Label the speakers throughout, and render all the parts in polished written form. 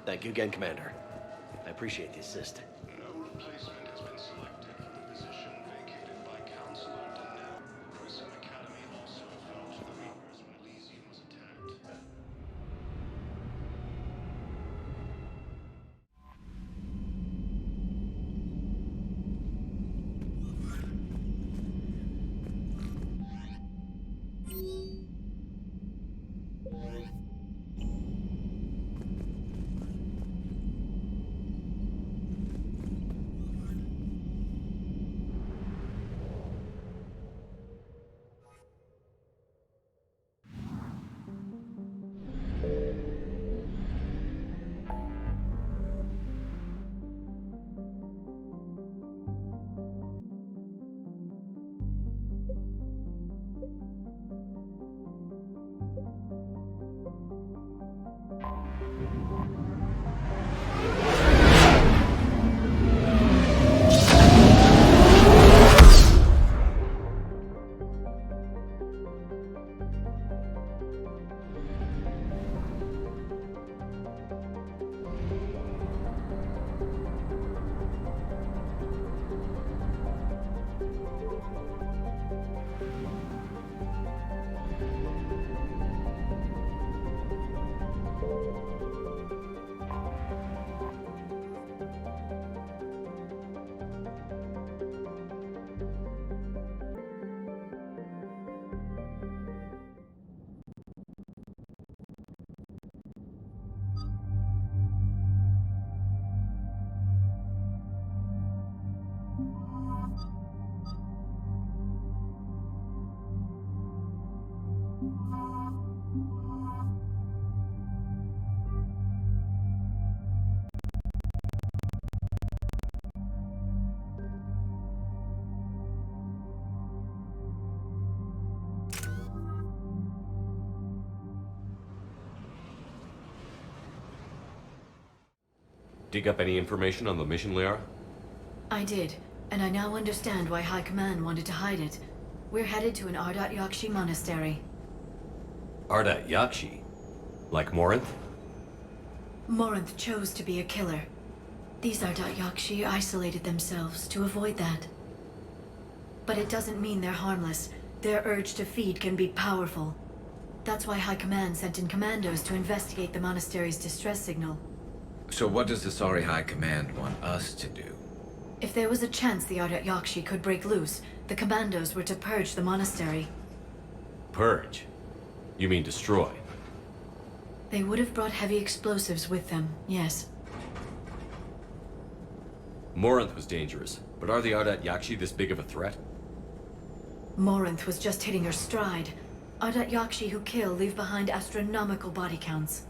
Speaker 1: Thank you again, Commander. I appreciate the assist.
Speaker 2: No replacement has been selected for the position vacated by Counselor Denell. Grissom Academy also fell to the Reapers when Elysium was attacked.
Speaker 3: Dig up any information on the mission, Liara?
Speaker 4: I did, and I now understand why High Command wanted to hide it. We're headed to an Ardat Yakshi monastery.
Speaker 3: Ardat Yakshi? Like Morinth?
Speaker 4: Morinth chose to be a killer. These Ardat Yakshi isolated themselves to avoid that. But it doesn't mean they're harmless. Their urge to feed can be powerful. That's why High Command sent in commandos to investigate the monastery's distress signal.
Speaker 5: So what does the Sorry High Command want us to do?
Speaker 4: If there was a chance the Ardat Yakshi could break loose, the commandos were to purge the monastery.
Speaker 3: Purge? You mean destroy?
Speaker 4: They would have brought heavy explosives with them, yes.
Speaker 3: Morinth was dangerous, but are the Ardat Yakshi this big of a threat?
Speaker 4: Morinth was just hitting her stride. Ardat Yakshi who kill leave behind astronomical body counts.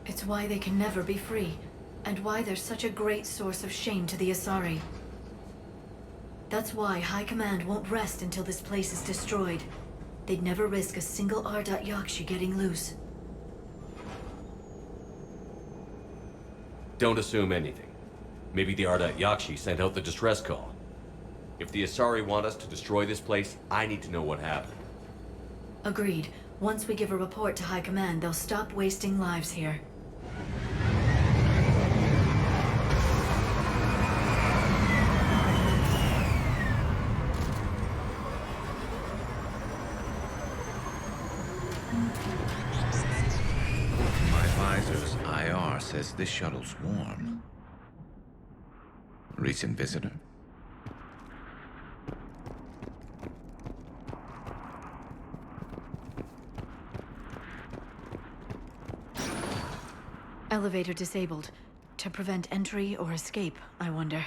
Speaker 4: It's why they can never be free, and why they're such a great source of shame to the Asari. That's why High Command won't rest until this place is destroyed. They'd never risk a single Ardat Yakshi getting loose.
Speaker 3: Don't assume anything. Maybe the Ardat Yakshi sent out the distress call. If the Asari want us to destroy this place, I need to know what happened.
Speaker 4: Agreed. Once we give a report to High Command, they'll stop wasting lives here.
Speaker 5: My visor's IR says this shuttle's warm. Recent visitor?
Speaker 4: Elevator disabled. To prevent entry or escape, I wonder.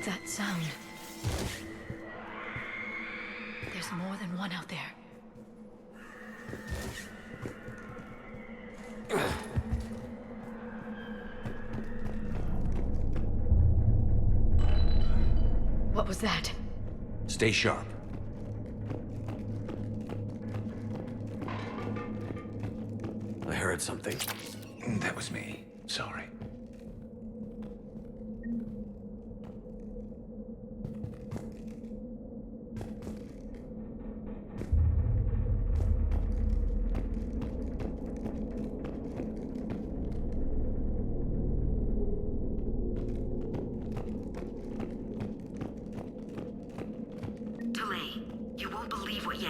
Speaker 4: That sound. There's more than one out there. What was that?
Speaker 3: Stay sharp. I heard something.
Speaker 5: That was me. Sorry.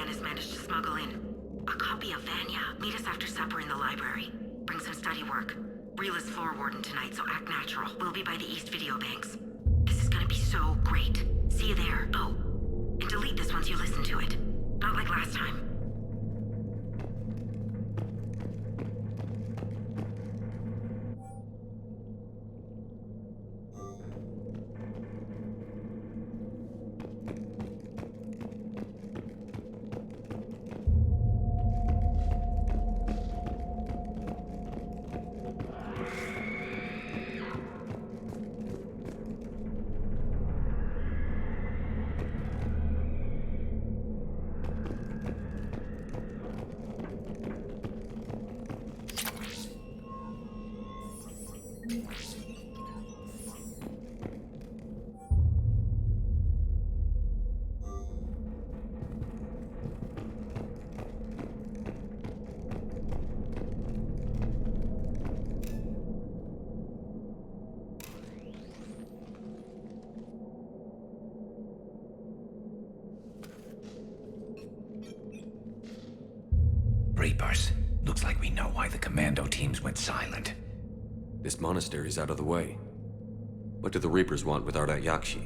Speaker 6: Dennis managed to smuggle in. A copy of Vanya. Meet us after supper in the library. Bring some study work. Reela's floor warden tonight, so act natural. We'll be by the East Video Banks. This is gonna be so great. See you there. Oh, and delete this once you listen to it. Not like last time.
Speaker 5: Reapers. Looks like we know why the commando teams went silent.
Speaker 3: This monastery's out of the way. What do the Reapers want with Ardat Yakshi?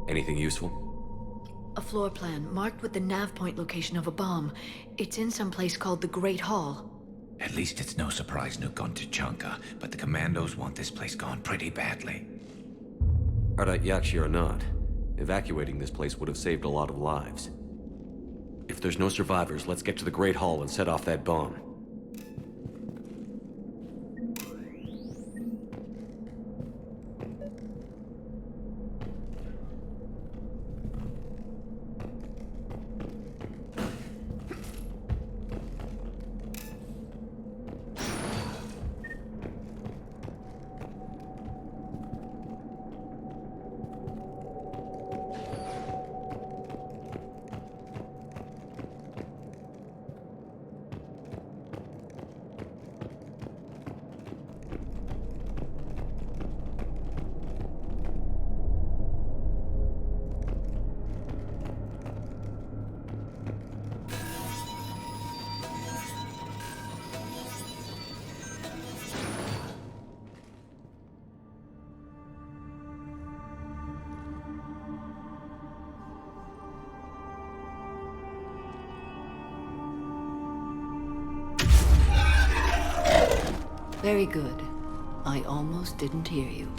Speaker 3: Anything useful?
Speaker 4: A floor plan marked with the nav point location of a bomb. It's in some place called the Great Hall.
Speaker 5: At least it's no surprise Nuke on Tachanka, but the commandos want this place gone pretty badly.
Speaker 3: Ardat Yakshi or not, evacuating this place would have saved a lot of lives. If there's no survivors, let's get to the Great Hall and set off that bomb.
Speaker 4: Very good. I almost didn't hear you.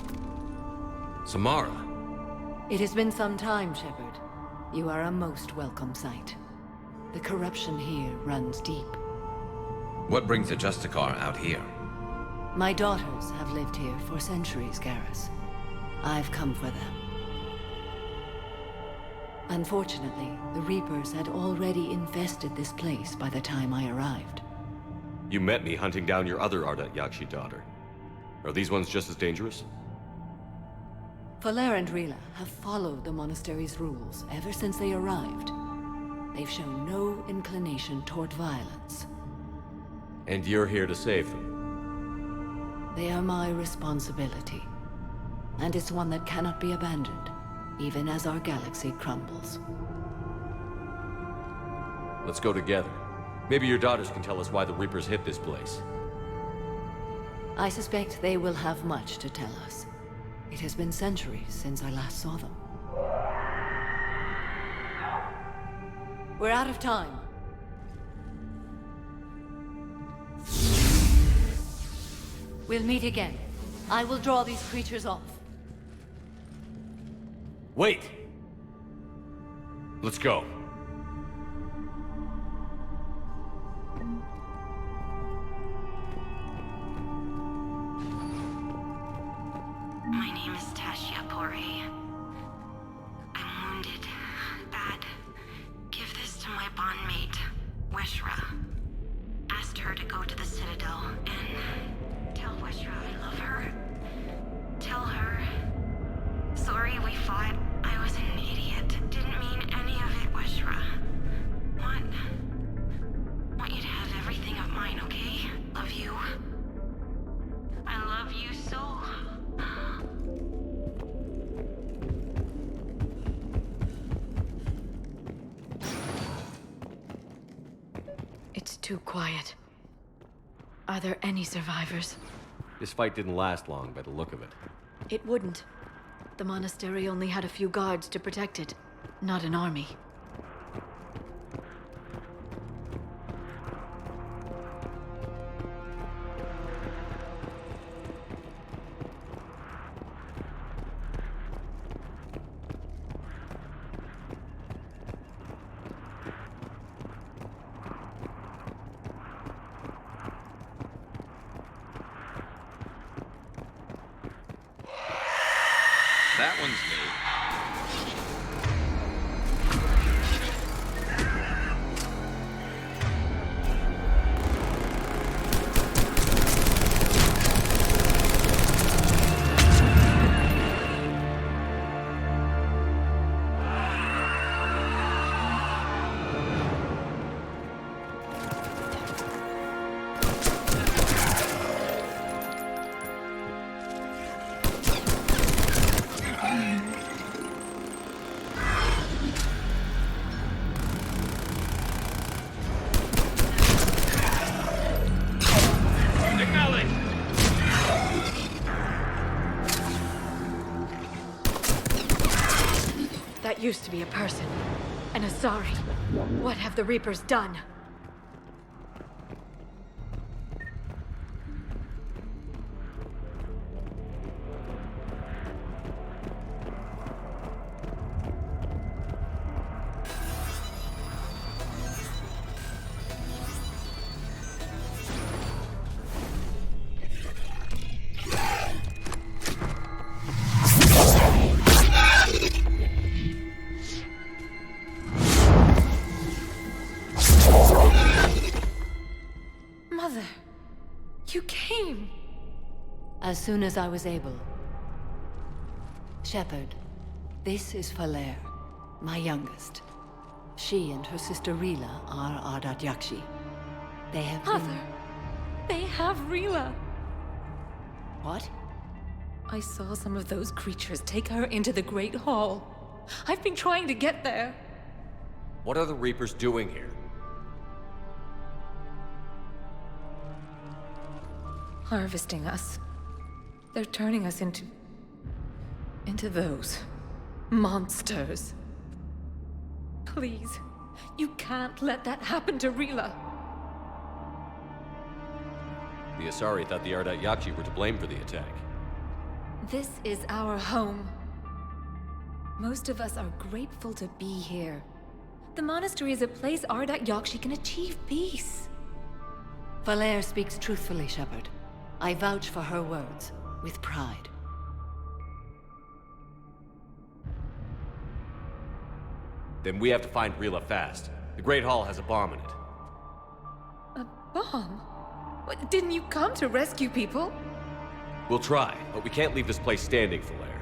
Speaker 3: Samara!
Speaker 4: It has been some time, Shepard. You are a most welcome sight. The corruption here runs deep.
Speaker 5: What brings the Justicar out here?
Speaker 4: My daughters have lived here for centuries, Garrus. I've come for them. Unfortunately, the Reapers had already infested this place by the time I arrived.
Speaker 3: You met me hunting down your other Ardat Yakshi daughter. Are these ones just as dangerous?
Speaker 4: Falere and Reela have followed the monastery's rules ever since they arrived. They've shown no inclination toward violence.
Speaker 3: And you're here to save them?
Speaker 4: They are my responsibility. And it's one that cannot be abandoned, even as our galaxy crumbles.
Speaker 3: Let's go together. Maybe your daughters can tell us why the Reapers hit this place.
Speaker 4: I suspect they will have much to tell us. It has been centuries since I last saw them. We're out of time. We'll meet again. I will draw these creatures off.
Speaker 3: Wait! Let's go.
Speaker 6: My name is Tashia Pori. I'm wounded. Bad. Give this to my bondmate, Weshra. Asked her to go to the Citadel and tell Weshra I love her. Tell her. Sorry we fought. I was an idiot. Didn't mean any of it, Weshra.
Speaker 4: It's too quiet. Are there any survivors?
Speaker 3: This fight didn't last long by the look of it.
Speaker 4: It wouldn't. The monastery only had a few guards to protect it, not an army.
Speaker 5: That one's new.
Speaker 4: That used to be a person. An Asari. What have the Reapers done? Mother, you came.
Speaker 7: As soon as I was able. Shepard, this is Falere, my youngest. She and her sister Rila are Ardat Yakshi. They have
Speaker 4: Mother, they have Rila.
Speaker 7: What?
Speaker 8: I saw some of those creatures take her into the Great Hall. I've been trying to get there.
Speaker 3: What are the Reapers doing here?
Speaker 8: Harvesting us. They're turning us into those monsters. Please, you can't let that happen to Rila.
Speaker 3: The Asari thought the Ardat Yakshi were to blame for the attack.
Speaker 8: This is our home. Most of us are grateful to be here. The monastery is a place Ardat Yakshi can achieve peace.
Speaker 7: Falere speaks truthfully, Shepard. I vouch for her words, with pride.
Speaker 3: Then we have to find Rila fast. The Great Hall has a bomb in it.
Speaker 8: A bomb? What, didn't you come to rescue people?
Speaker 3: We'll try, but we can't leave this place standing, Falere.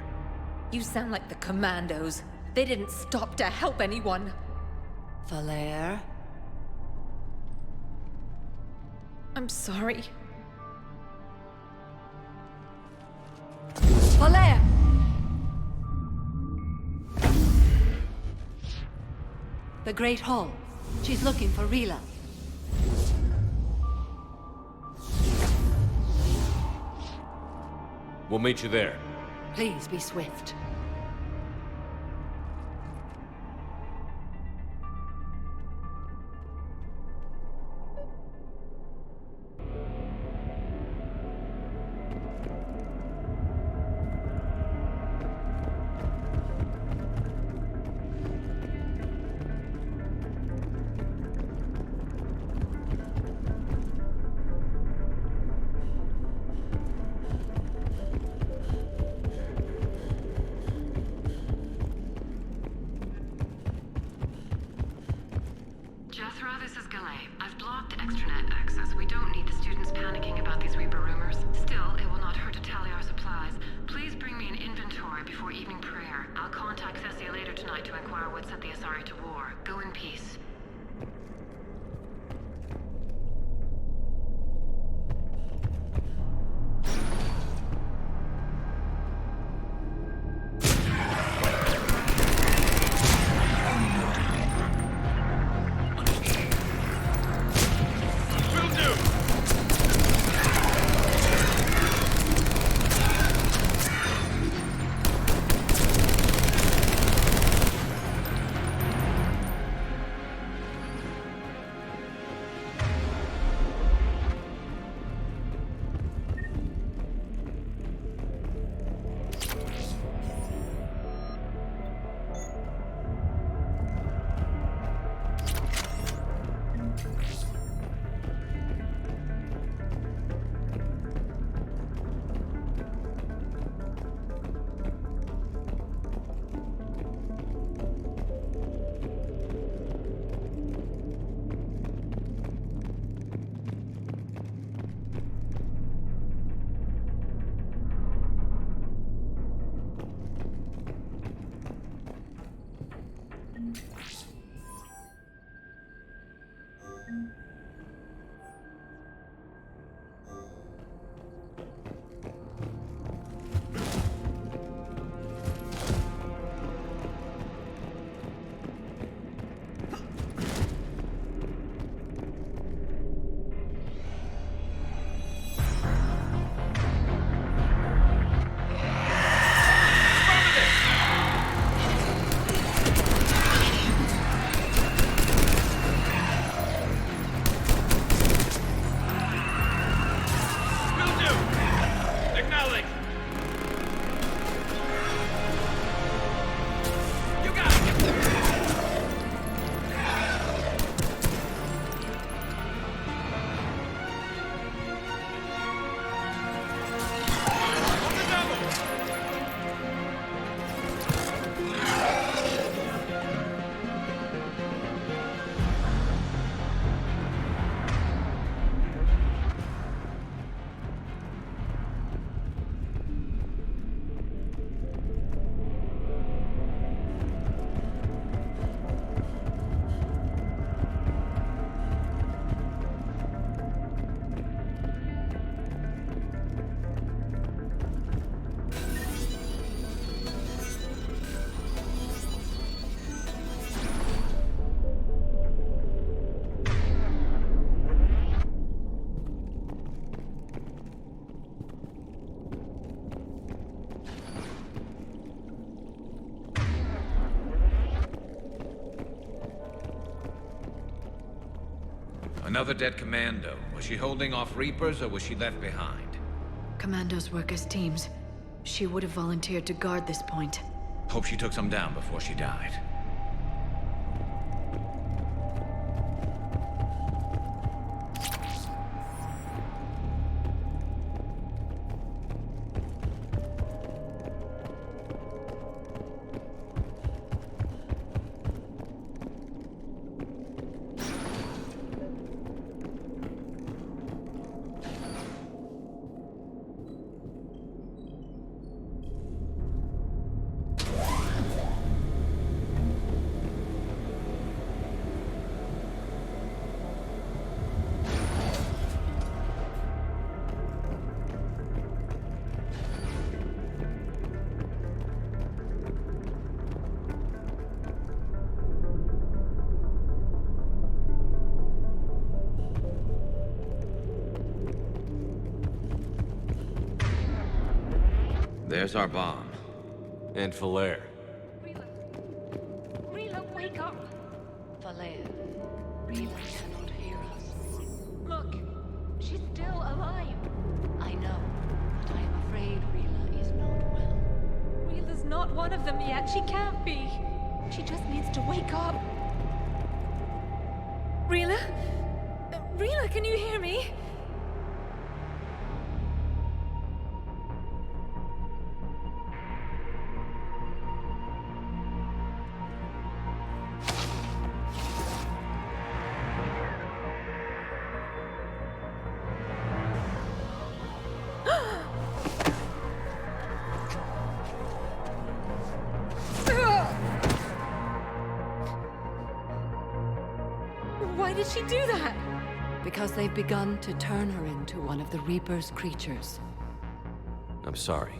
Speaker 8: You sound like the commandos. They didn't stop to help anyone.
Speaker 7: Falere?
Speaker 8: I'm sorry.
Speaker 7: Falere! The Great Hall. She's looking for Rila.
Speaker 3: We'll meet you there.
Speaker 7: Please be swift.
Speaker 6: Jethro, this is Galay. I've blocked extranet access. We don't need the students panicking about these Reaper rumors. Still, it will not hurt to tally our supplies. Please bring me an inventory before evening prayer. I'll contact Cessia later tonight to inquire what set the Asari to war. Go in peace.
Speaker 5: Another dead commando. Was she holding off Reapers or was she left behind?
Speaker 4: Commandos work as teams. She would have volunteered to guard this point.
Speaker 5: Hope she took some down before she died.
Speaker 3: There's our bomb. And Falaire.
Speaker 8: Rila, wake up!
Speaker 7: Falaire, Rila cannot hear us.
Speaker 8: Look, she's still alive.
Speaker 7: I know, but I am afraid Rila is not well.
Speaker 8: Rila's not one of them yet. She can't be. She just needs to wake up. Rila? Rila, can you hear me? Why did she do that?
Speaker 7: Because they've begun to turn her into one of the Reaper's creatures.
Speaker 3: I'm sorry.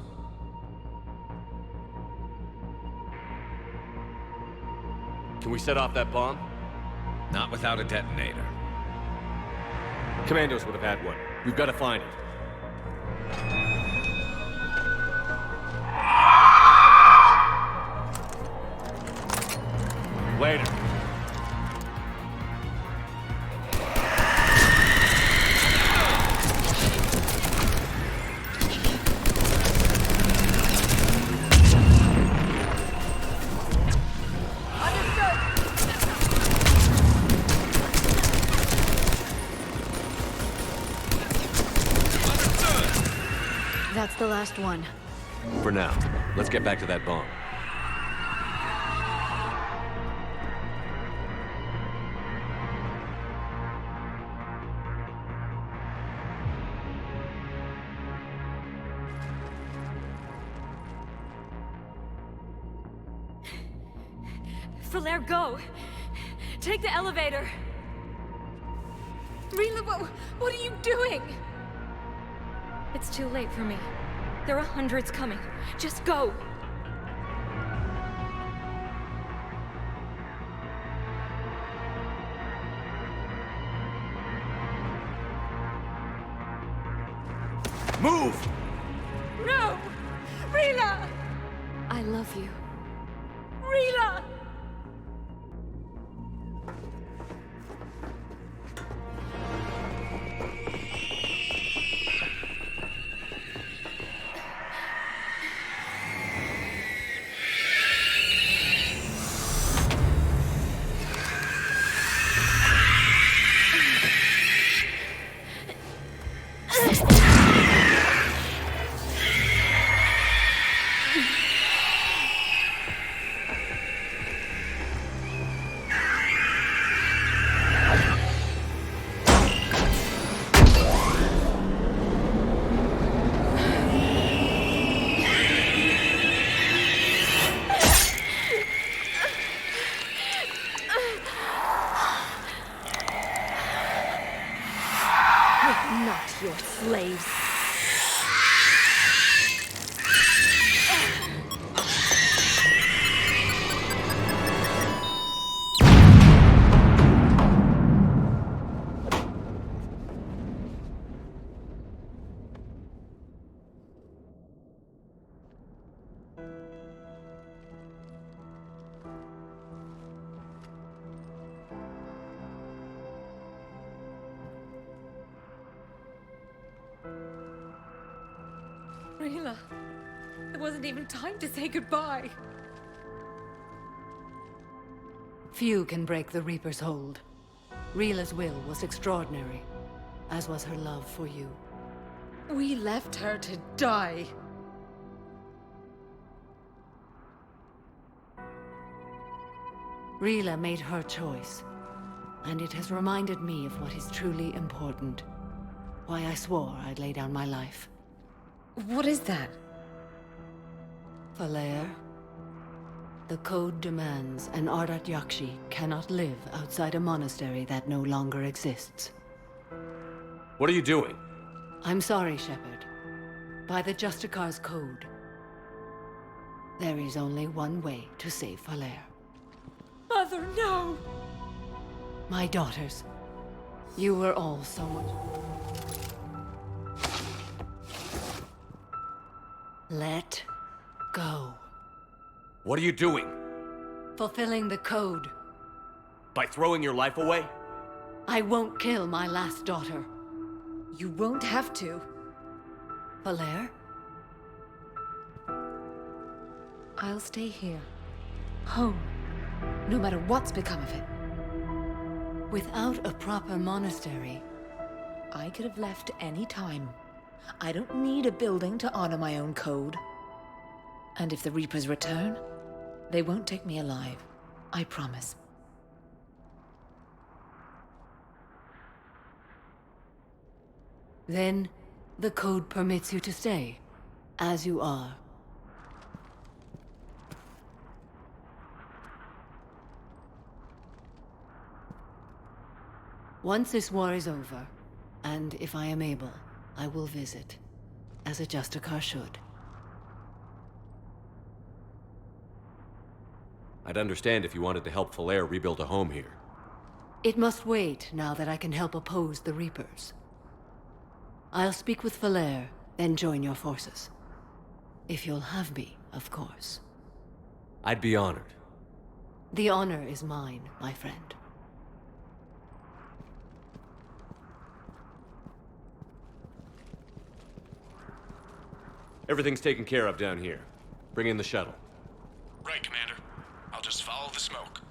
Speaker 3: Can we set off that bomb?
Speaker 5: Not without a detonator.
Speaker 3: Commandos would have had one. We've got to find it. Later.
Speaker 4: That's the last one.
Speaker 3: For now, let's get back to that bomb.
Speaker 8: Falaire, go! Take the elevator! Rila, what are you doing? It's too late for me. There are hundreds coming. Just go.
Speaker 3: Move!
Speaker 8: No! Rila! I love you. Rila! Not your slaves. Rila, it wasn't even time to say goodbye.
Speaker 7: Few can break the Reaper's hold. Rila's will was extraordinary, as was her love for you.
Speaker 8: We left her to die.
Speaker 7: Rila made her choice, and it has reminded me of what is truly important. Why I swore I'd lay down my life.
Speaker 8: What is that?
Speaker 7: Falair, the code demands an Ardat Yakshi cannot live outside a monastery that no longer exists.
Speaker 3: What are you doing?
Speaker 7: I'm sorry, Shepard. By the Justicar's code, there is only one way to save Falair.
Speaker 8: Mother, no!
Speaker 7: My daughters, you were all so much... Let go.
Speaker 3: What are you doing?
Speaker 7: Fulfilling the code.
Speaker 3: By throwing your life away?
Speaker 7: I won't kill my last daughter.
Speaker 8: You won't have to.
Speaker 7: Falair?
Speaker 8: I'll stay here. Home. No matter what's become of it.
Speaker 7: Without a proper monastery,
Speaker 8: I could have left any time. I don't need a building to honor my own code. And if the Reapers return, they won't take me alive. I promise.
Speaker 7: then the code permits you to stay, as you are. Once this war is over, and if I am able, I will visit, as a Justicar should.
Speaker 3: I'd understand if you wanted to help Falair rebuild a home here.
Speaker 7: It must wait now that I can help oppose the Reapers. I'll speak with Falair, then join your forces. If you'll have me, of course.
Speaker 3: I'd be honored.
Speaker 7: The honor is mine, my friend.
Speaker 3: Everything's taken care of down here. Bring in the shuttle.
Speaker 2: Right, Commander. I'll just follow the smoke.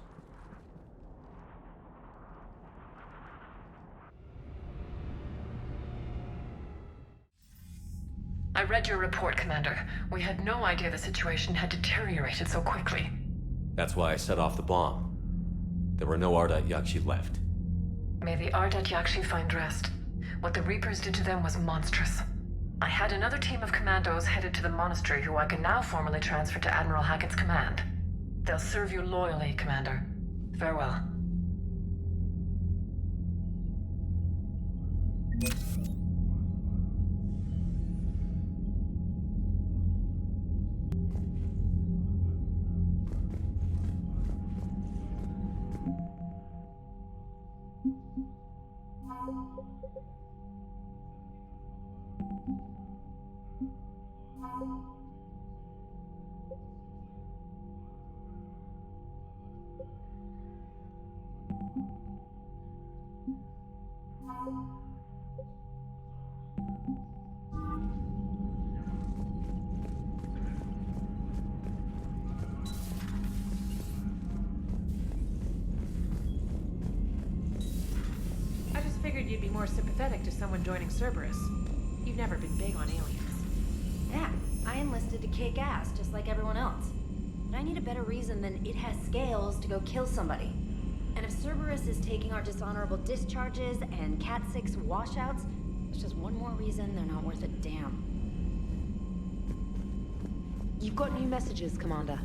Speaker 9: I read your report, Commander. We had no idea the situation had deteriorated so quickly.
Speaker 3: That's why I set off the bomb. There were no Ardat Yakshi left.
Speaker 9: May the Ardat Yakshi find rest. What the Reapers did to them was monstrous. I had another team of commandos headed to the monastery who I can now formally transfer to Admiral Hackett's command. They'll serve you loyally, Commander. Farewell. I just figured you'd be more sympathetic to someone joining Cerberus. You've never been big on aliens.
Speaker 10: Yeah, I enlisted to kick ass, just like everyone else. But I need a better reason than it has scales to go kill somebody. And if Cerberus is taking our dishonorable discharges and Cat 6 washouts, it's just one more reason they're not worth a damn.
Speaker 8: You've got new messages, Commander.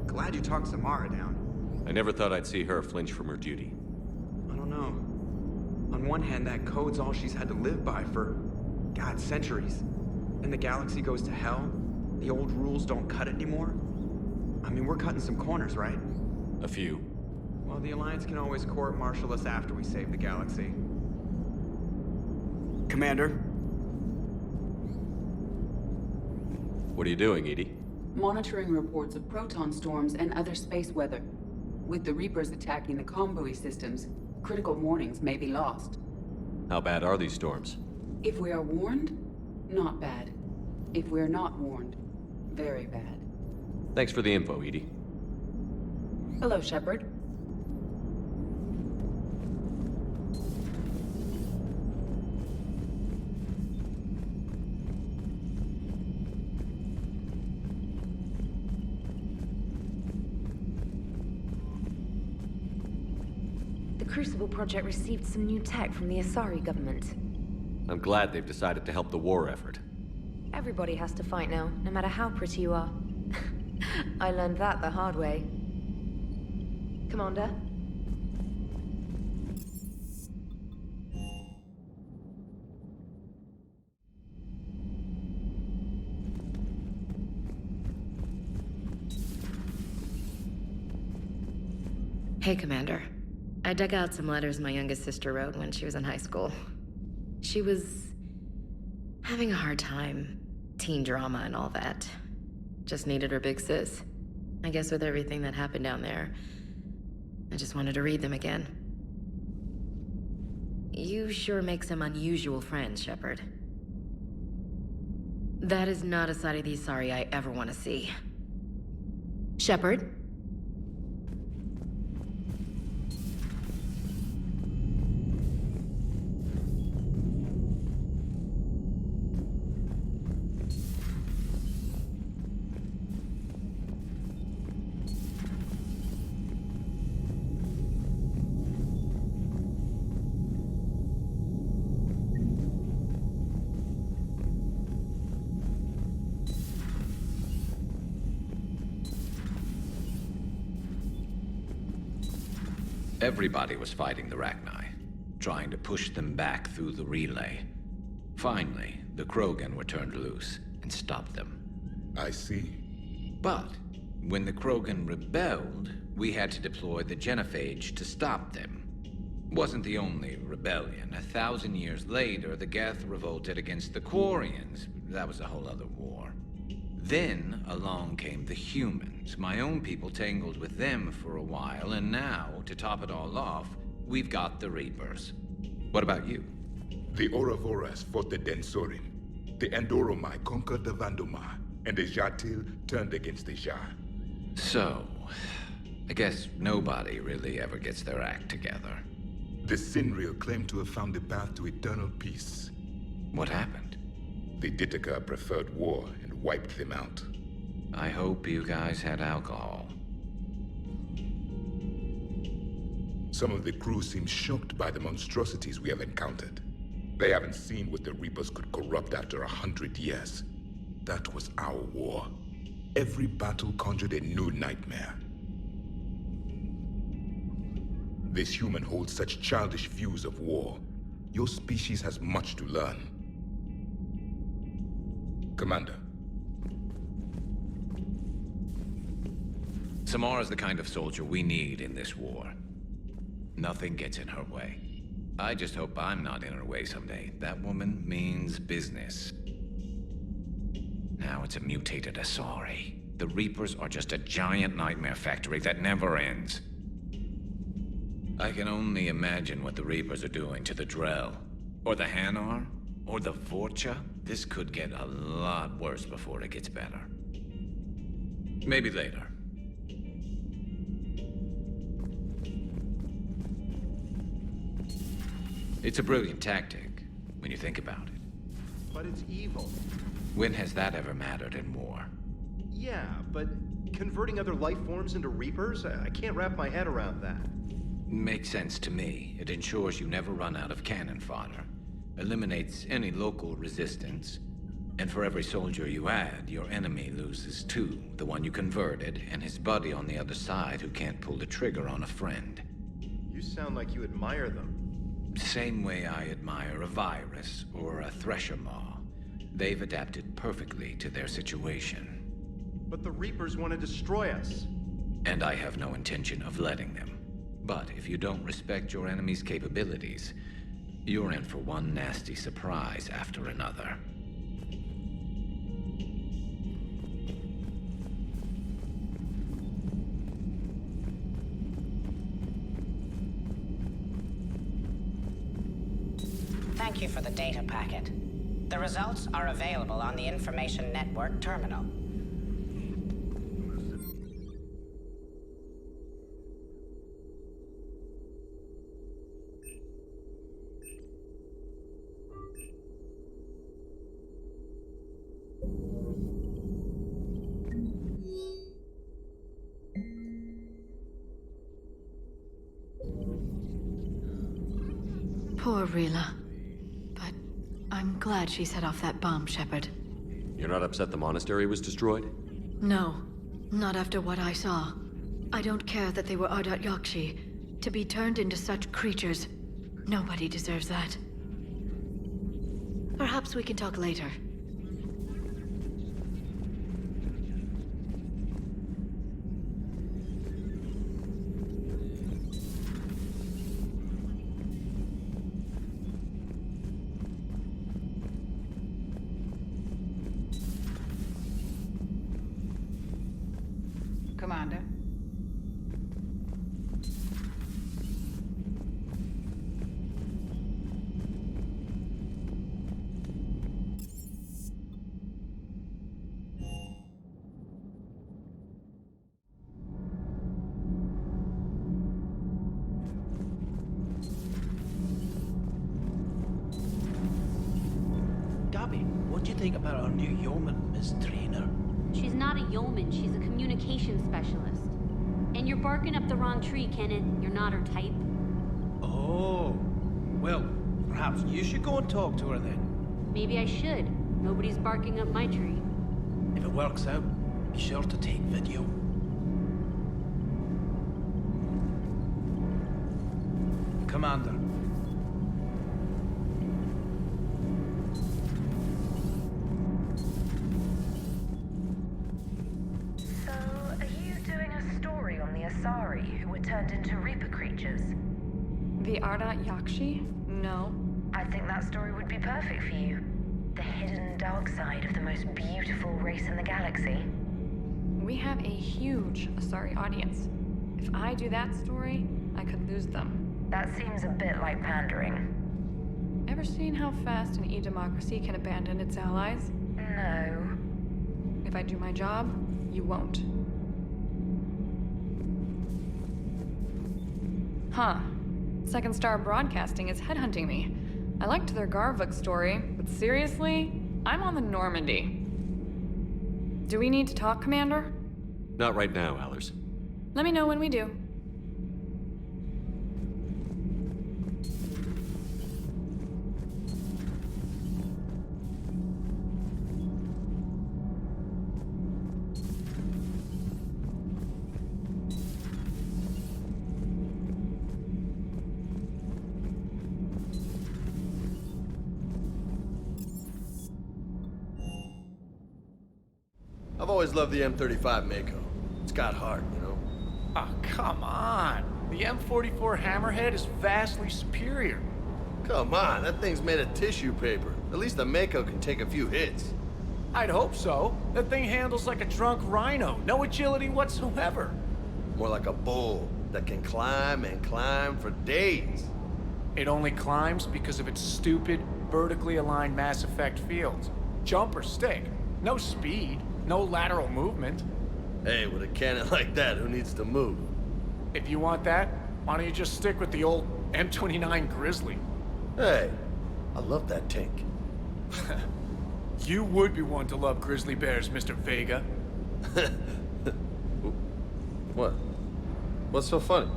Speaker 11: Glad you talked Samara down.
Speaker 3: I never thought I'd see her flinch from her duty.
Speaker 11: I don't know. On one hand, that code's all she's had to live by for, God, centuries. And the galaxy goes to hell. The old rules don't cut it anymore. I mean, we're cutting some corners, right?
Speaker 3: A few.
Speaker 11: Well, the Alliance can always court-martial us after we save the galaxy. Commander?
Speaker 3: What are you doing, Edie?
Speaker 12: Monitoring reports of proton storms and other space weather. With the Reapers attacking the comm buoy systems, critical warnings may be lost.
Speaker 3: How bad are these storms?
Speaker 12: If we are warned, not bad. If we're not warned, very bad.
Speaker 3: Thanks for the info, Edie.
Speaker 12: Hello, Shepard.
Speaker 8: The Crucible Project received some new tech from the Asari government.
Speaker 3: I'm glad they've decided to help the war effort.
Speaker 8: Everybody has to fight now, no matter how pretty you are. I learned that the hard way. Commander?
Speaker 13: Hey, Commander. I dug out some letters my youngest sister wrote when she was in high school. She was having a hard time. Teen drama and all that. Just needed her big sis. I guess with everything that happened down there, I just wanted to read them again. You sure make some unusual friends, Shepard. That is not a side of the Asari I ever want to see. Shepard?
Speaker 5: Everybody was fighting the Rachni, trying to push them back through the relay. Finally, the Krogan were turned loose and stopped them.
Speaker 2: I see.
Speaker 5: But when the Krogan rebelled, we had to deploy the genophage to stop them. Wasn't the only rebellion. 1,000 years later, the Geth revolted against the Quarians. That was a whole other war. Then along came the humans. My own people tangled with them for a while, and now, to top it all off, we've got the Reapers. What about you?
Speaker 14: The Ouroboros fought the Densorim. The Andoromai conquered the Vandomai, and the Jatil turned against the Jah.
Speaker 5: So, I guess nobody really ever gets their act together.
Speaker 14: The Sinreal claimed to have found the path to eternal peace.
Speaker 5: What happened?
Speaker 14: The Ditaka preferred war and wiped them out.
Speaker 5: I hope you guys had alcohol.
Speaker 14: Some of the crew seem shocked by the monstrosities we have encountered. They haven't seen what the Reapers could corrupt after 100 years. That was our war. Every battle conjured a new nightmare. This human holds such childish views of war. Your species has much to learn. Commander.
Speaker 5: Samara's the kind of soldier we need in this war. Nothing gets in her way. I just hope I'm not in her way someday. That woman means business. Now it's a mutated Asari. The Reapers are just a giant nightmare factory that never ends. I can only imagine what the Reapers are doing to the Drell. Or the Hanar. Or the Vorcha. This could get a lot worse before it gets better. Maybe later. It's a brilliant tactic, when you think about it.
Speaker 15: But it's evil.
Speaker 5: When has that ever mattered in war?
Speaker 15: Yeah, but converting other life forms into Reapers? I can't wrap my head around that.
Speaker 5: Makes sense to me. It ensures you never run out of cannon fodder. Eliminates any local resistance. And for every soldier you add, your enemy loses two. The one you converted, and his buddy on the other side who can't pull the trigger on a friend.
Speaker 15: You sound like you admire them.
Speaker 5: Same way I admire a virus or a thresher maw. They've adapted perfectly to their situation.
Speaker 15: But the Reapers want to destroy us.
Speaker 5: And I have no intention of letting them. But if you don't respect your enemy's capabilities, you're in for one nasty surprise after another.
Speaker 16: Thank you for the data packet. The results are available on the Information Network terminal.
Speaker 4: Poor Rila. But I'm glad she set off that bomb, Shepard.
Speaker 3: You're not upset the monastery was destroyed?
Speaker 4: No, not after what I saw. I don't care that they were Ardat Yakshi. To be turned into such creatures, nobody deserves that. Perhaps we can talk later.
Speaker 12: Commander.
Speaker 1: Gabby, what do you think about our new yeoman, Miss Trainer?
Speaker 17: She's not a yeoman, she's a communications specialist. And you're barking up the wrong tree, Kenneth. You're not her type.
Speaker 1: Oh, well, perhaps you should go and talk to her then.
Speaker 17: Maybe I should. Nobody's barking up my tree.
Speaker 1: If it works out, be sure to take video. Commander.
Speaker 9: So, are you doing a story on the Asari who were turned into Reaper creatures?
Speaker 18: The Ardat Yakshi? No.
Speaker 9: I think that story would be perfect for you. The hidden dark side of the most beautiful race in the galaxy.
Speaker 18: We have a huge Asari audience. If I do that story, I could lose them.
Speaker 9: That seems a bit like pandering.
Speaker 18: Ever seen how fast an e-democracy can abandon its allies?
Speaker 9: No.
Speaker 18: If I do my job, you won't. Huh. Second Star Broadcasting is headhunting me. I liked their Garvuk story, but seriously, I'm on the Normandy. Do we need to talk, Commander?
Speaker 3: Not right now, Allers.
Speaker 18: Let me know when we do.
Speaker 1: I've always loved the M35 Mako. It's got heart, you know?
Speaker 19: Oh, come on. The M44 Hammerhead is vastly superior.
Speaker 1: Come on, that thing's made of tissue paper. At least the Mako can take a few hits.
Speaker 19: I'd hope so. That thing handles like a drunk rhino. No agility whatsoever.
Speaker 1: More like a bull that can climb and climb for days.
Speaker 19: It only climbs because of its stupid, vertically aligned Mass Effect fields. Jump or stick. No speed. No lateral movement.
Speaker 1: Hey, with a cannon like that, who needs to move?
Speaker 19: If you want that, why don't you just stick with the old M29 Grizzly?
Speaker 1: Hey, I love that tank.
Speaker 19: You would be one to love grizzly bears, Mr. Vega.
Speaker 1: What? What's so funny?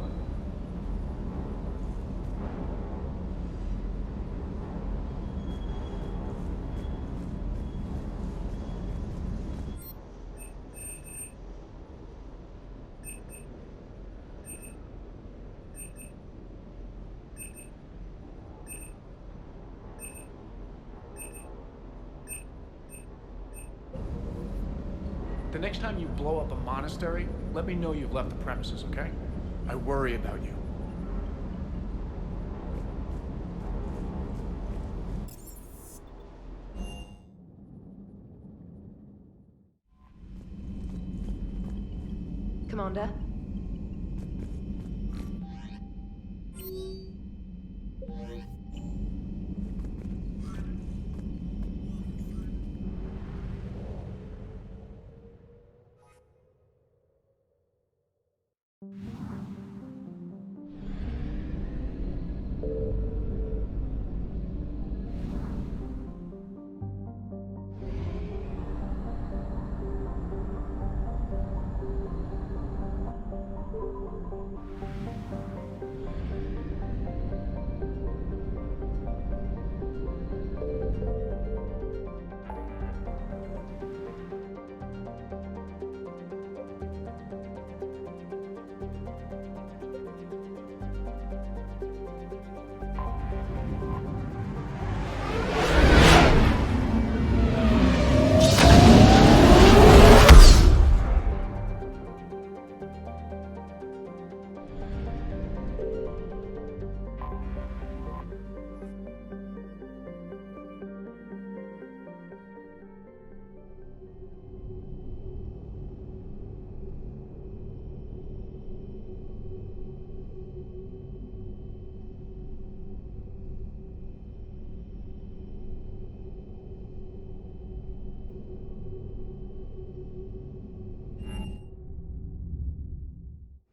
Speaker 19: The next time you blow up a monastery, let me know you've left the premises, okay? I worry about you.
Speaker 18: Commander?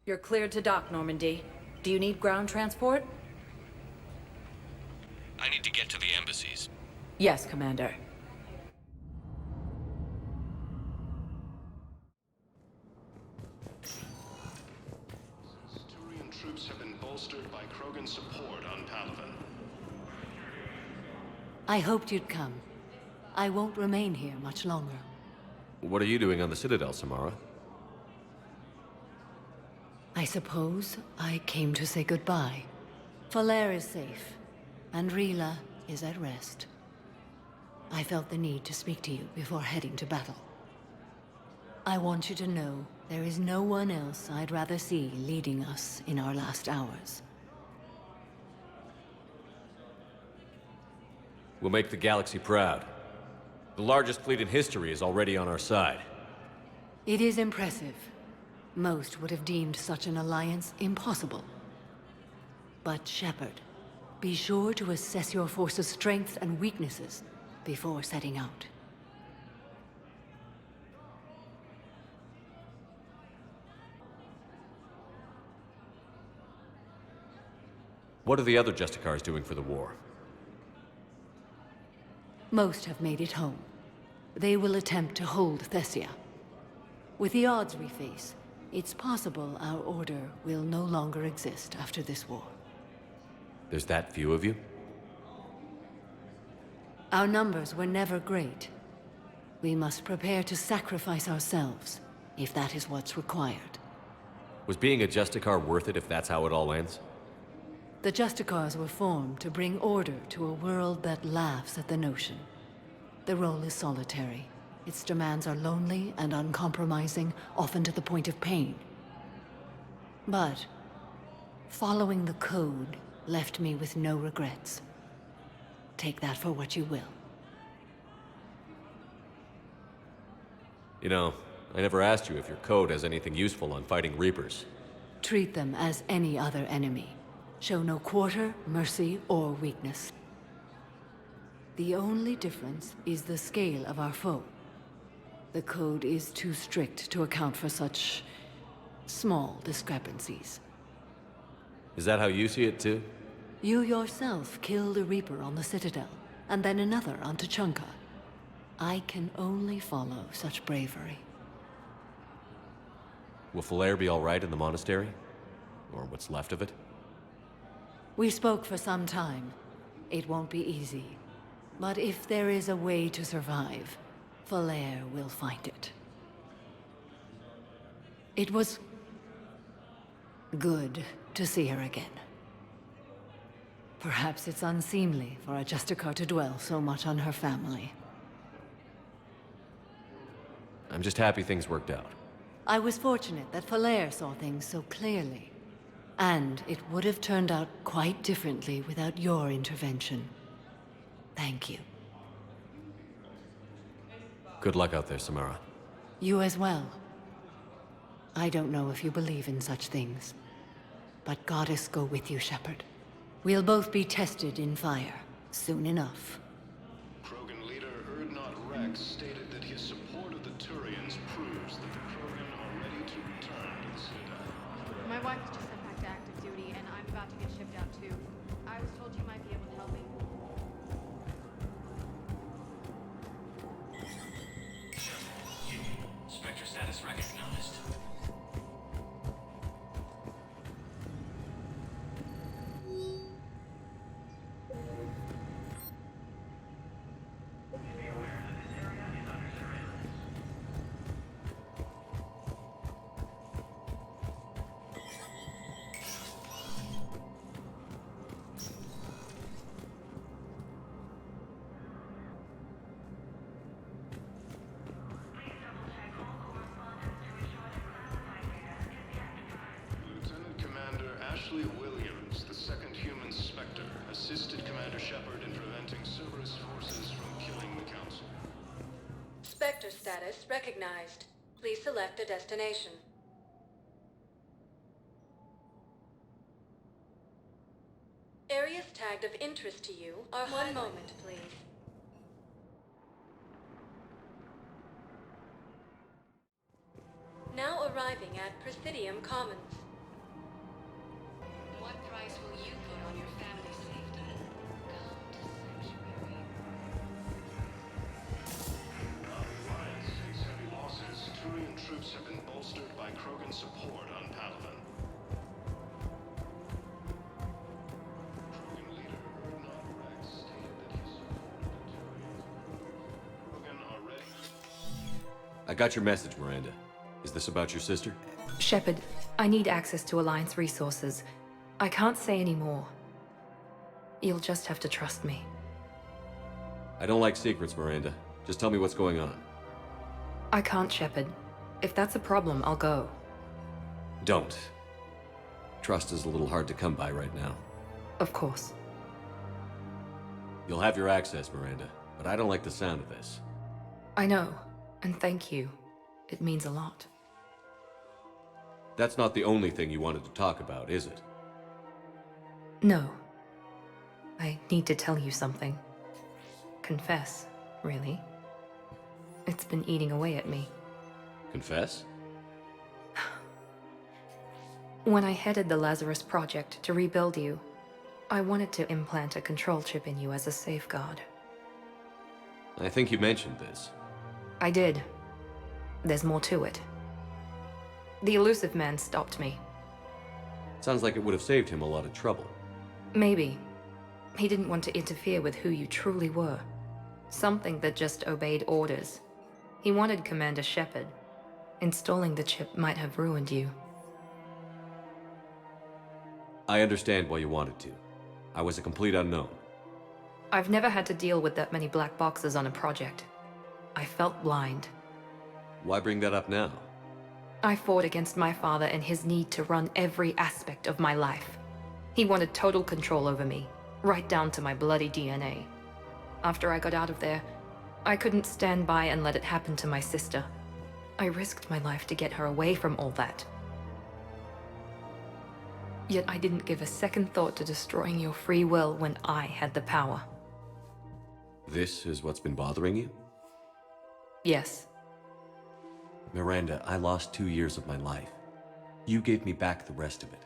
Speaker 20: You're cleared to dock, Normandy. Do you need ground transport?
Speaker 3: I need to get to the embassies.
Speaker 20: Yes, Commander.
Speaker 2: Turian troops have been bolstered by Krogan support on Palaven.
Speaker 7: I hoped you'd come. I won't remain here much longer.
Speaker 3: What are you doing on the Citadel, Samara?
Speaker 7: I suppose I came to say goodbye. Falair is safe, and Rila is at rest. I felt the need to speak to you before heading to battle. I want you to know there is no one else I'd rather see leading us in our last hours.
Speaker 3: We'll make the galaxy proud. The largest fleet in history is already on our side.
Speaker 7: It is impressive. Most would have deemed such an alliance impossible. But Shepard, be sure to assess your force's strengths and weaknesses before setting out.
Speaker 3: What are the other Justicars doing for the war?
Speaker 7: Most have made it home. They will attempt to hold Thessia. With the odds we face, it's possible our order will no longer exist after this war.
Speaker 3: There's that few of you?
Speaker 7: Our numbers were never great. We must prepare to sacrifice ourselves, if that is what's required.
Speaker 3: Was being a Justicar worth it if that's how it all ends?
Speaker 7: The Justicars were formed to bring order to a world that laughs at the notion. The role is solitary. Its demands are lonely and uncompromising, often to the point of pain. But following the code left me with no regrets. Take that for what you will.
Speaker 3: You know, I never asked you if your code has anything useful on fighting Reapers.
Speaker 7: Treat them as any other enemy. Show no quarter, mercy, or weakness. The only difference is the scale of our foe. The code is too strict to account for such small discrepancies.
Speaker 3: Is that how you see it too?
Speaker 7: You yourself killed a Reaper on the Citadel, and then another on Tuchanka. I can only follow such bravery.
Speaker 3: Will Falere be all right in the monastery? Or what's left of it?
Speaker 7: We spoke for some time. It won't be easy. But if there is a way to survive, Falere will find it. It was good to see her again. Perhaps it's unseemly for a Justicar to dwell so much on her family.
Speaker 3: I'm just happy things worked out.
Speaker 7: I was fortunate that Falere saw things so clearly. And it would have turned out quite differently without your intervention. Thank you.
Speaker 3: Good luck out there, Samara.
Speaker 7: You as well. I don't know if you believe in such things, but Goddess go with you, Shepard. We'll both be tested in fire, soon enough.
Speaker 2: Krogan leader Erdnot Rex stated that his support of the Turians proves that the Krogan are ready to return to the Citadel.
Speaker 21: My wife was just sent back to active duty, and I'm about to get shipped out too. I was told you might be able to help me.
Speaker 5: Spectre status recognized.
Speaker 2: Ashley Williams, the second human Spectre, assisted Commander Shepard in preventing Cerberus forces from killing the Council.
Speaker 7: Spectre status recognized. Please select a destination. Areas tagged of interest to you are One moment, please. Now arriving at Presidium Commons. What price will you put on your family's safety? Come to Sanctuary.
Speaker 2: Alliance takes heavy losses. Turian troops have been bolstered by Krogan support on Palaven. Krogan leader Erdnot Rex stated that his support of the Turians. Krogan are ready.
Speaker 3: I got your message, Miranda. Is this about your sister?
Speaker 9: Shepard, I need access to Alliance resources. I can't say any more. You'll just have to trust me.
Speaker 3: I don't like secrets, Miranda. Just tell me what's going on.
Speaker 9: I can't, Shepard. If that's a problem, I'll go.
Speaker 3: Don't. Trust is a little hard to come by right now.
Speaker 9: Of course.
Speaker 3: You'll have your access, Miranda, but I don't like the sound of this.
Speaker 6: I know, and thank you. It means a lot.
Speaker 3: That's not the only thing you wanted to talk about, is it?
Speaker 6: No. I need to tell you something. Confess, really. It's been eating away at me.
Speaker 3: Confess?
Speaker 6: When I headed the Lazarus Project to rebuild you, I wanted to implant a control chip in you as a safeguard.
Speaker 3: I think you mentioned this.
Speaker 6: I did. There's more to it. The elusive man stopped me.
Speaker 3: Sounds like it would have saved him a lot of trouble.
Speaker 6: Maybe. He didn't want to interfere with who you truly were. Something that just obeyed orders. He wanted Commander Shepard. Installing the chip might have ruined you.
Speaker 3: I understand why you wanted to. I was a complete unknown.
Speaker 6: I've never had to deal with that many black boxes on a project. I felt blind.
Speaker 3: Why bring that up now?
Speaker 6: I fought against my father and his need to run every aspect of my life. He wanted total control over me, right down to my bloody DNA. After I got out of there, I couldn't stand by and let it happen to my sister. I risked my life to get her away from all that. Yet I didn't give a second thought to destroying your free will when I had the power.
Speaker 3: This is what's been bothering you?
Speaker 6: Yes.
Speaker 3: Miranda, I lost 2 years of my life. You gave me back the rest of it.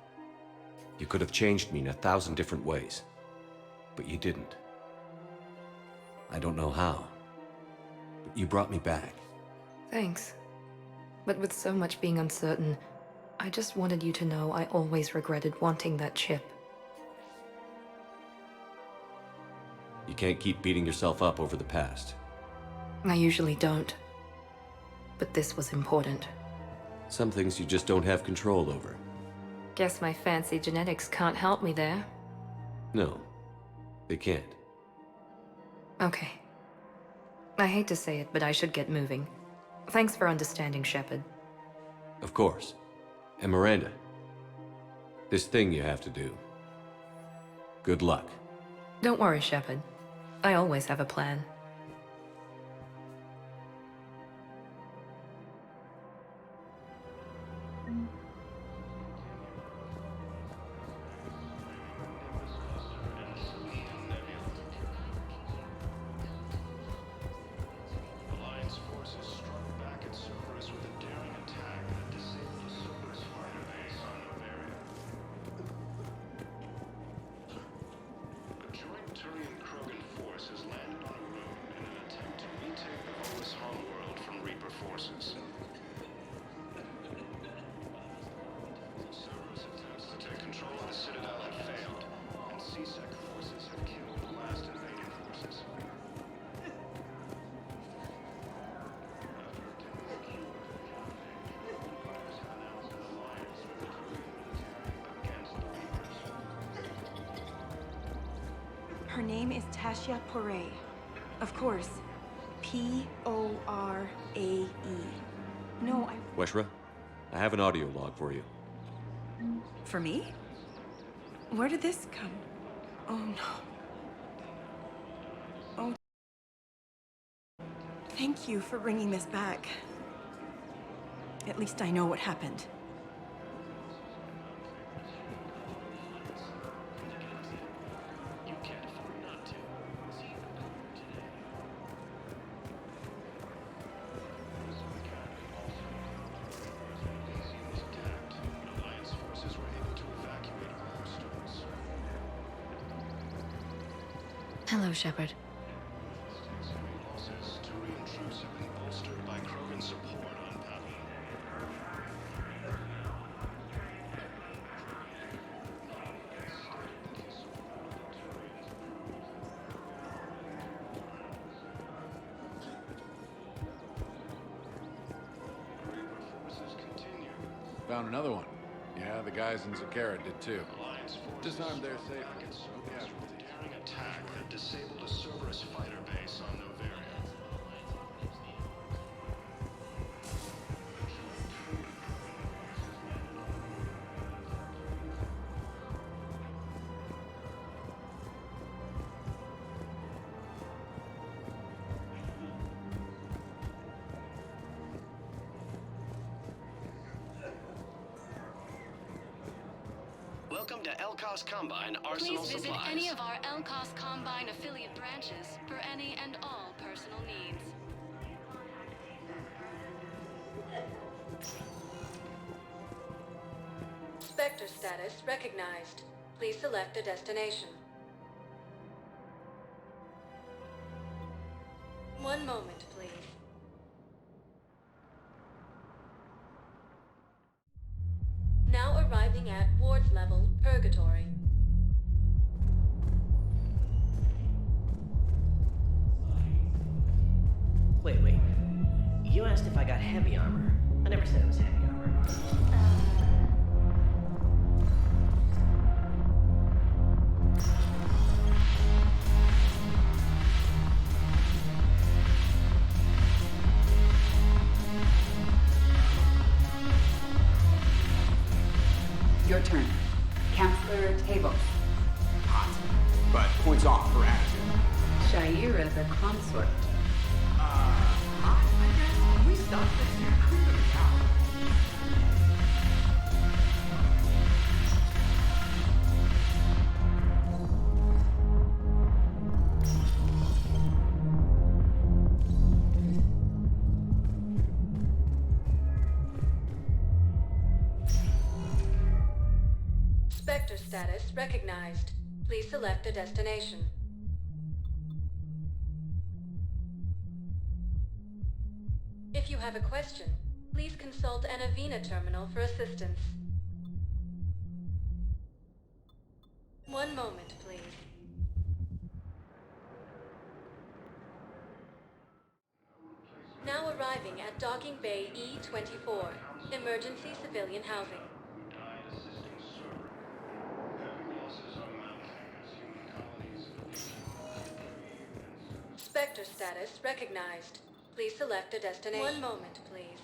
Speaker 3: You could have changed me in 1,000 different ways, but you didn't. I don't know how, but you brought me back.
Speaker 6: Thanks. But with so much being uncertain, I just wanted you to know I always regretted wanting that chip.
Speaker 3: You can't keep beating yourself up over the past.
Speaker 6: I usually don't. But this was important.
Speaker 3: Some things you just don't have control over.
Speaker 6: Guess my fancy genetics can't help me there.
Speaker 3: No, they can't.
Speaker 6: Okay. I hate to say it, but I should get moving. Thanks for understanding, Shepard.
Speaker 3: Of course. And Miranda, this thing you have to do. Good luck.
Speaker 6: Don't worry, Shepard. I always have a plan.
Speaker 2: Alliance forces struck back at Cerberus with a daring attack that disabled a Cerberus fighter base on Noveria. A joint Turian-Krogan force has landed on a moon in an attempt to retake the Volus homeworld from Reaper forces. Cerberus attempts to take control of the Citadel have failed, and C-Sec forces have killed the last invading forces.
Speaker 22: Her name is Tasha Poray. Of course. P-O-R-A-E. No,
Speaker 3: Weshra, I have an audio log for you.
Speaker 22: For me? Where did this come? Oh, no. Oh. Thank you for bringing this back. At least I know what happened.
Speaker 13: Hello, Shepard.
Speaker 2: Turian troops have been bolstered by Krogan support on Pavon.
Speaker 23: Found another one. Yeah, the guys in Zakara did too. Disarmed their safe.
Speaker 2: Yeah. With a daring attack that disabled a Cerberus fighter base on Noveria.
Speaker 8: Welcome to Elcos Combine Arsenal
Speaker 10: Please visit
Speaker 8: Supplies.
Speaker 10: any of our Elcos Combine affiliate branches for any and all personal needs.
Speaker 4: Spectre status recognized. Please select a destination. One moment, please. Now arriving at Ward's level, Purgatory.
Speaker 11: Wait. You asked if I got heavy armor. I never said it was heavy armor.
Speaker 12: Your turn. Counselor Table.
Speaker 24: Hot. But points off for attitude.
Speaker 12: Shaira the consort.
Speaker 24: Hot, I guess? Can we stop this? You're creeping me out.
Speaker 4: Spectre status recognized. Please select a destination. If you have a question, please consult an Avena terminal for assistance. One moment, please. Now arriving at Docking Bay E-24, Emergency Civilian Housing. Spectre status recognized. Please select a destination. One moment, please.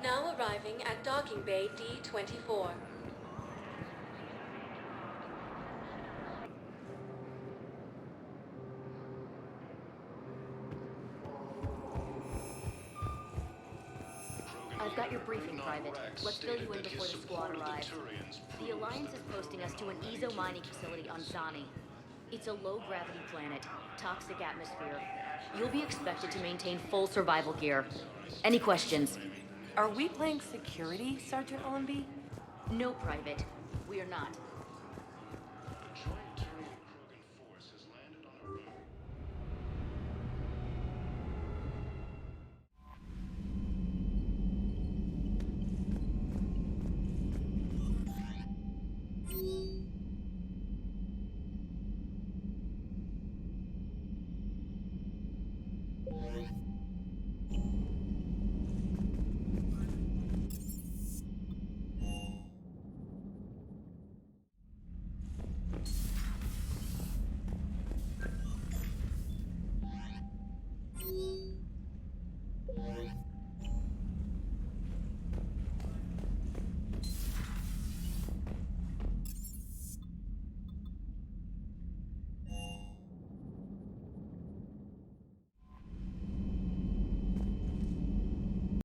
Speaker 4: Now arriving at Docking Bay D-24.
Speaker 25: I've got your briefing, Private. Let's fill you in before the squad arrives. The Alliance is posting us to an Ezo mining facility on Zani. It's a low-gravity planet, toxic atmosphere. You'll be expected to maintain full survival gear. Any questions?
Speaker 22: Are we playing security, Sergeant Allenby?
Speaker 25: No, Private. We are not.